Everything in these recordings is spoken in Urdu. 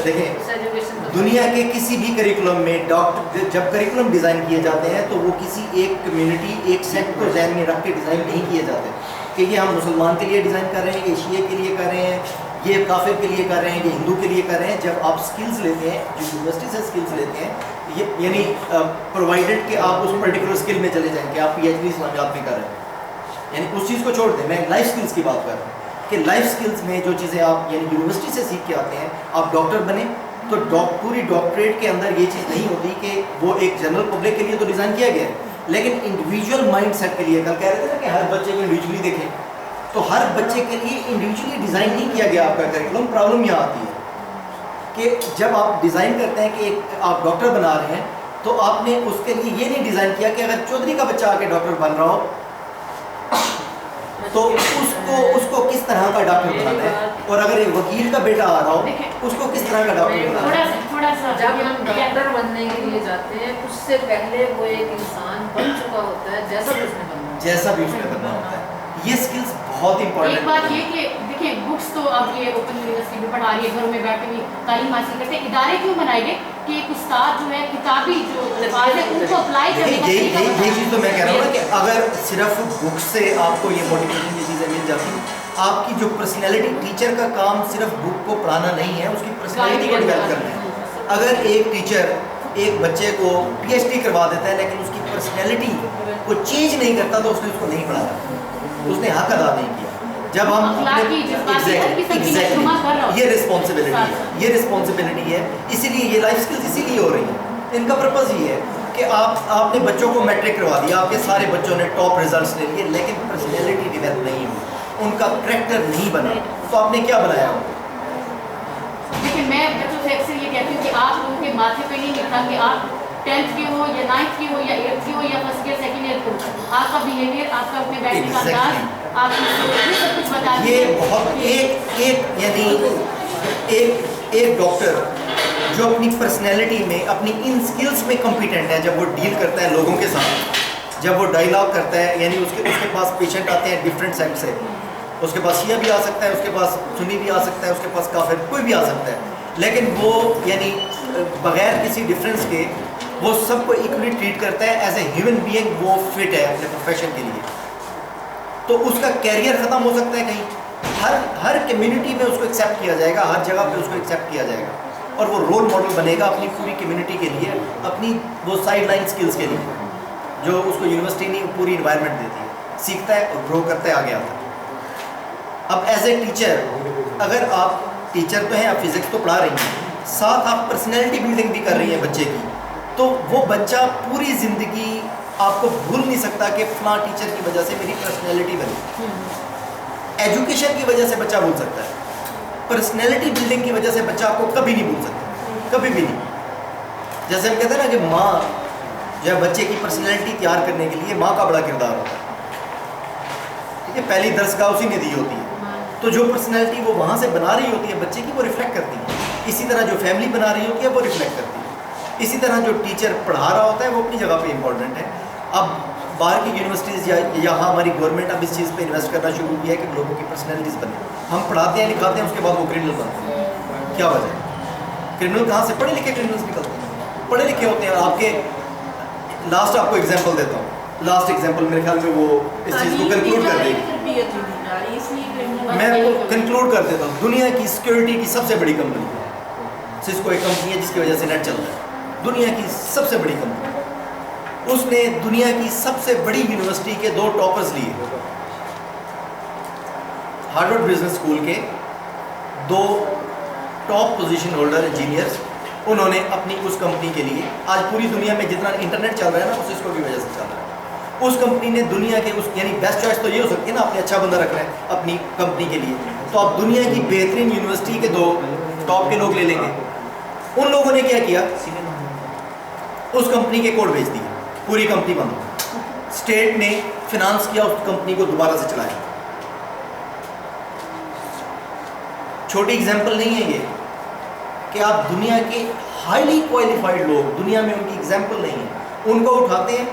دیکھیں دنیا کے کسی بھی کریکولم میں جب کریکولم ڈیزائن کیے جاتے ہیں تو وہ کسی ایک کمیونٹی ایک سیٹ کو ذہن میں رکھ کے ڈیزائن نہیں کیے جاتے کہ یہ ہم مسلمان کے لیے ڈیزائن کر رہے ہیں، یہ شیعہ کے لیے کر رہے ہیں، یہ کافر کے لیے کر رہے ہیں، یہ ہندو کے لیے کر رہے ہیں. جب آپ سکلز لیتے ہیں، جو یونیورسٹی سے سکلز لیتے ہیں، یہ یعنی پرووائڈیڈ کہ آپ اس پرٹیکولر اسکل میں چلے جائیں کہ آپ پی ایچ ڈی اسلامیات میں کر رہے ہیں، یعنی اس چیز کو چھوڑ دیں. میں لائف سکلز کی بات کر رہا ہوں کہ لائف سکلز میں جو چیزیں آپ یعنی یونیورسٹی سے سیکھ کے آتے ہیں، آپ ڈاکٹر بنیں تو پوری ڈاکٹریٹ کے اندر یہ چیز نہیں ہوتی کہ وہ ایک جنرل پبلک کے لیے تو ڈیزائن کیا گیا ہے، لیکن انڈیویجول مائنڈ سیٹ کے لیے. کل کہہ رہے تھے نا کہ ہر بچے کو انڈیویجولی دیکھیں، تو ہر بچے کے لیے انڈیویجولی ڈیزائن نہیں کیا گیا آپ کا کریکولم. پرابلم یہاں آتی ہے کہ جب آپ ڈیزائن کرتے ہیں کہ آپ ڈاکٹر بنا رہے ہیں تو آپ نے اس کے لیے یہ نہیں ڈیزائن کیا کہ اگر چودھری کا بچہ آ کے ڈاکٹر بن رہا ہو تو اس کو کس طرح کا ڈاکٹر بنانا ہے، اور اگر ایک وکیل کا بیٹا آ رہا ہو اس کو کس طرح کا ڈاکٹر بنانا ہے. تھوڑا سا جب ہم ڈاکٹر بننے کے لیے جاتے ہیں اس سے پہلے وہ ایک انسان بن چکا ہوتا ہے جیسا بھی اس نے بننا ہوتا ہے. یہ سکلز بہت امپورٹنٹ. ایک بات یہ کہ دیکھیں بکس تو اب یہ اوپن یونیورسٹی میں پڑھا رہی ہے، گھروں میں بیٹھ کے بھی تعلیم حاصل کرتے ہیں. ادارے کیوں بنائے گئے کہ ایک استاد جو ہے کتابی جو الفاظ ہے ان کو اپلائی کرنے کا یہی چیز تو میں کہہ رہا ہوں نا کہ اگر صرف بک سے آپ کو یہ موٹیویشن یہ چیزیں مل جاتی ہیں، آپ کی جو پرسنالٹی، ٹیچر کا کام صرف بک کو پڑھانا نہیں ہے، اس کی پرسنالٹی کو ڈیولپ کرنا ہے. اگر ایک ٹیچر ایک بچے کو پی ایچ ڈی کروا دیتا ہے لیکن اس کی پرسنالٹی کو چینج نہیں کرتا تو اس نے اس کو نہیں پڑھایا، اس نے حق ادا نہیں کیا. جب ہم یہ رسپانسبلٹی ہے، اسی لیے یہ لائف اسکلز اسی لیے ہو رہی ہیں. ان کا پرپز یہ ہے کہ آپ نے بچوں کو میٹرک کروا دیا، آپ کے سارے بچوں نے ٹاپ ریزلٹس لے لیے لیکن پرسنالٹی ڈیولپ نہیں ہوئی، ان کا کریکٹر نہیں بنا، تو آپ نے کیا بنایا؟ دیکھیں میں بچوں سے اکثر یہ کہتی ہوں کہ آپ لوگوں کے ماتھے پہ نہیں لکھا کہ آپ 10th کے ہو یا 9th کے ہو یا 8th کے ہو یا فرسٹ ایئر سیکنڈ ایئر کے ہو، آپ کا بیہیویئر، آپ کا اپنے بیٹھنے کا انداز، آپ یہ سب کچھ بتا دیں. یہ بہت یعنی ایک ڈاکٹر جو اپنی پرسنالٹی میں اپنی ان سکلز میں کمپیٹنٹ ہے، جب وہ ڈیل کرتا ہے لوگوں کے ساتھ، جب وہ ڈائلاگ کرتا ہے، یعنی اس کے پاس پیشنٹ آتے ہیں ڈفرینٹ سیکٹ سے، اس کے پاس شیعہ بھی آ سکتا ہے، اس کے پاس سنی بھی آ سکتا ہے، اس کے پاس کافر کوئی بھی آ سکتا ہے، لیکن وہ یعنی بغیر کسی ڈفرینس کے وہ سب کو ایکولی ٹریٹ کرتا ہے. ایز اے ہیومن بینگ وہ فٹ ہے اپنے پروفیشن کے لیے. تو اس کا کیریئر ختم ہو سکتا ہے کہیں، ہر کمیونٹی میں اس کو ایکسیپٹ کیا جائے گا، ہر جگہ پہ اس کو ایکسیپٹ کیا جائے گا، اور وہ رول ماڈل بنے گا اپنی پوری کمیونٹی کے لیے، اپنی وہ سائڈ لائن سکلز کے لیے جو اس کو یونیورسٹی نہیں پوری انوائرمنٹ دیتی ہے. سیکھتا ہے اور گرو کرتا ہے، آگے آتا ہے. اب ایز اے ٹیچر، اگر آپ ٹیچر تو ہیں، آپ فزکس تو پڑھا رہی ہیں، ساتھ آپ پرسنالٹی بلڈنگ بھی کر رہی ہیں بچے کی، تو وہ بچہ پوری زندگی آپ کو بھول نہیں سکتا کہ فلاں ٹیچر کی وجہ سے میری پرسنالٹی بنی. ایجوکیشن کی وجہ سے بچہ بھول سکتا ہے، پرسنالٹی بلڈنگ کی وجہ سے بچہ آپ کو کبھی نہیں بھول سکتا، کبھی بھی نہیں. جیسے ہم کہتے ہیں نا کہ ماں جو ہے بچے کی پرسنالٹی تیار کرنے کے لیے ماں کا بڑا کردار ہوتا ہے، ٹھیک ہے، پہلی درسگاہ اسی نے دی ہوتی ہے. تو جو پرسنالٹی وہ وہاں سے بنا رہی ہوتی ہے بچے کی، وہ ریفلیکٹ کرتی ہے. اسی طرح جو فیملی بنا رہی ہوتی ہے وہ ریفلیکٹ کرتی ہے. اسی طرح جو ٹیچر پڑھا رہا ہوتا ہے وہ اپنی جگہ پہ امپورٹنٹ ہے. اب باہر کی یونیورسٹیز یا یہاں ہماری گورنمنٹ اب اس چیز پہ انویسٹ کرنا شروع کیا ہے کہ لوگوں کی پرسنالٹیز بنے. ہم پڑھاتے ہیں لکھاتے ہیں، اس کے بعد وہ کرمنل بنتے ہیں. کیا وجہ ہے؟ کرمنل کہاں سے؟ پڑھے لکھے کرمنلز نکلتے ہیں، پڑھے لکھے ہوتے ہیں. آپ کے لاسٹ آپ کو ایگزامپل دیتا ہوں، لاسٹ ایگزامپل میرے خیال میں وہ اس چیز کو کنکلوڈ کر دے گی. میں کنکلوڈ کر دیتا ہوں. دنیا کی سیکورٹی کی سب سے بڑی کمپنی سسکو ایک کمپنی ہے جس کی وجہ سے نیٹ چلتا ہے، دنیا کی سب سے بڑی کمپنی. اس نے دنیا کی سب سے بڑی یونیورسٹی کے 2 ٹاپرز لیے، ہارورڈ بزنس اسکول کے 2 ٹاپ پوزیشن ہولڈر انجینئرز، انہوں نے اپنی اس کمپنی کے لیے، آج پوری دنیا میں جتنا انٹرنیٹ چل رہا ہے نا وہ سسکو کی وجہ سے چل رہا ہے. اس کمپنی نے دنیا کے اس یعنی بیسٹ چوائس تو یہ ہو سکتی ہے نا، آپ نے اچھا بندہ رکھنا ہے اپنی کمپنی کے لیے، تو آپ دنیا کی بہترین یونیورسٹی کے 2 ٹاپ کے لوگ لے لیں گے. ان لوگوں نے کیا اس کمپنی کے کوڈ بیچ دیے، پوری کمپنی بند. اسٹیٹ نے فنانس کیا اس کمپنی کو دوبارہ سے چلایا. چھوٹی ایگزامپل نہیں ہے یہ کہ آپ دنیا کے ہائیلی کوالیفائڈ لوگ، دنیا میں ان کی ایگزامپل نہیں ہے، ان کو اٹھاتے ہیں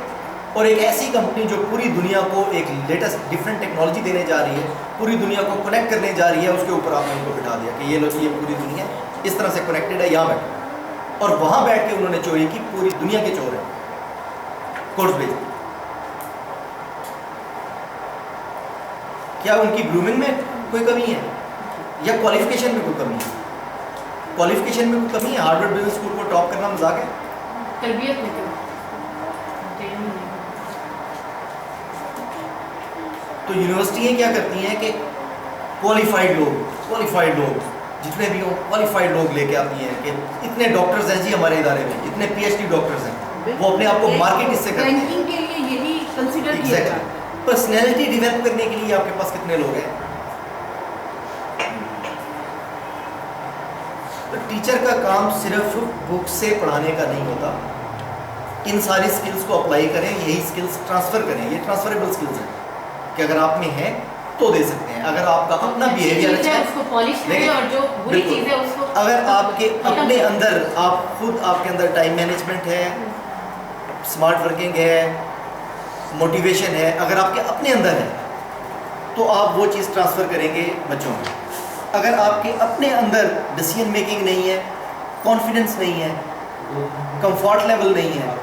اور ایک ایسی کمپنی جو پوری دنیا کو ایک لیٹسٹ ڈفرینٹ ٹیکنالوجی دینے جا رہی ہے, پوری دنیا کو کنیکٹ کرنے جا رہی ہے, اس کے اوپر آپ نے ان کو بٹھا دیا کہ یہ لو یہ پوری دنیا اس طرح سے کنیکٹڈ ہے, یہاں بیٹھو. اور وہاں بیٹھ کے انہوں نے چوری کی, پوری دنیا کے چور ہیں, کورس بھیج. کیا ان کی گرومنگ میں کوئی کمی ہے یا کوالیفیکیشن میں کوئی کمی ہے؟ کوالیفیکیشن میں کوئی کمی ہے؟ ہارورڈ بزنس اسکول کو ٹاپ کرنا مذاق ہے؟ تربیت میں تو یونیورسٹیاں کیا کرتی ہیں کہ کوالیفائڈ لوگ جتنے بھی ہوں کوالیفائڈ لوگ لے کے آتی ہیں کہ اتنے ڈاکٹرز ہیں جی ہمارے ادارے میں, اتنے پی ایچ ڈی ڈاکٹرز ہیں, وہ اپنے آپ کو مارکیٹ اس سے کرتے ہیں. رینکنگ کے لیے یہی کنسیڈر کیا جاتا ہے. پرسنالٹی ڈیولپ کرنے کے لیے آپ کے پاس کتنے لوگ ہیں؟ تو ٹیچر کا کام صرف بک سے پڑھانے کا نہیں ہوتا, ان ساری سکلز کو اپلائی کریں, یہی سکلز ٹرانسفر کریں. یہ ٹرانسفریبل سکلز ہیں کہ اگر آپ میں ہیں تو دے سکتے ہیں. اگر آپ کا اپنا بیہیویئر اچھا ہے اس کو پالش کریں, اور جو بری چیز ہے اس کو اگر آپ کے اپنے اندر آپ کے اندر ٹائم مینجمنٹ ہے, اسمارٹ ورکنگ ہے, موٹیویشن ہے, اگر آپ کے اپنے اندر ہے تو آپ وہ چیز ٹرانسفر کریں گے بچوں میں. اگر آپ کے اپنے اندر ڈیسیژن میکنگ نہیں ہے, کانفیڈنس نہیں ہے, کمفورٹ لیول نہیں ہے,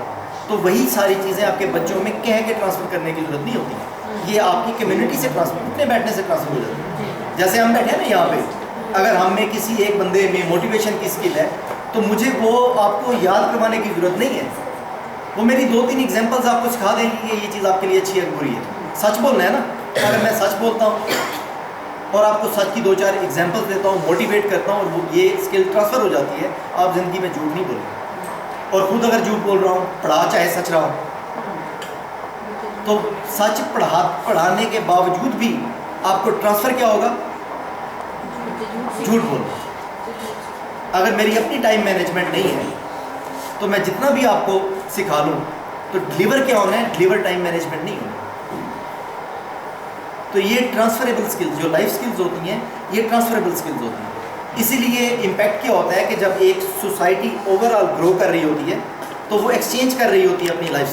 تو وہی ساری چیزیں آپ کے بچوں میں کہہ کے ٹرانسفر کرنے کی ضرورت نہیں ہوتی. یہ آپ کی کمیونٹی سے ٹرانسفر, اٹھنے بیٹھنے سے ٹرانسفر ہو جاتی ہے. جیسے ہم بیٹھے ہیں نا یہاں پہ, اگر ہم میں کسی ایک بندے میں موٹیویشن کی اسکل ہے تو مجھے وہ آپ کو یاد کروانے کی ضرورت نہیں ہے. وہ میری 2-3 ایگزامپلز آپ کو سکھا دیں گی کہ یہ چیز آپ کے لیے اچھی ہے بری ہے. سچ بولنا ہے نا, اگر میں سچ بولتا ہوں اور آپ کو سچ کی 2-4 ایگزامپلز دیتا ہوں, موٹیویٹ کرتا ہوں, اور وہ یہ اسکل ٹرانسفر ہو جاتی ہے. آپ زندگی میں جھوٹ نہیں بولیں, اور خود اگر جھوٹ بول رہا ہوں, پڑھا چاہے سچ رہا ہوں, تو سچ پڑھانے کے باوجود بھی آپ کو ٹرانسفر کیا ہوگا؟ جھوٹ بولنا. اگر میری اپنی ٹائم مینجمنٹ نہیں ہے تو میں جتنا بھی آپ کو سکھا لوں تو ڈلیور کیا ہونا ہے, ڈلیور ٹائم مینجمنٹ نہیں ہونا. تو یہ ٹرانسفریبل سکلز جو لائف سکلز ہوتی ہیں, یہ ٹرانسفریبل سکلز ہوتی ہیں. اسی لیے امپیکٹ کیا ہوتا ہے کہ جب ایک سوسائٹی اوور آل گرو کر رہی ہوتی ہے تو وہ ایکسچینج کر رہی ہوتی ہے اپنی لائف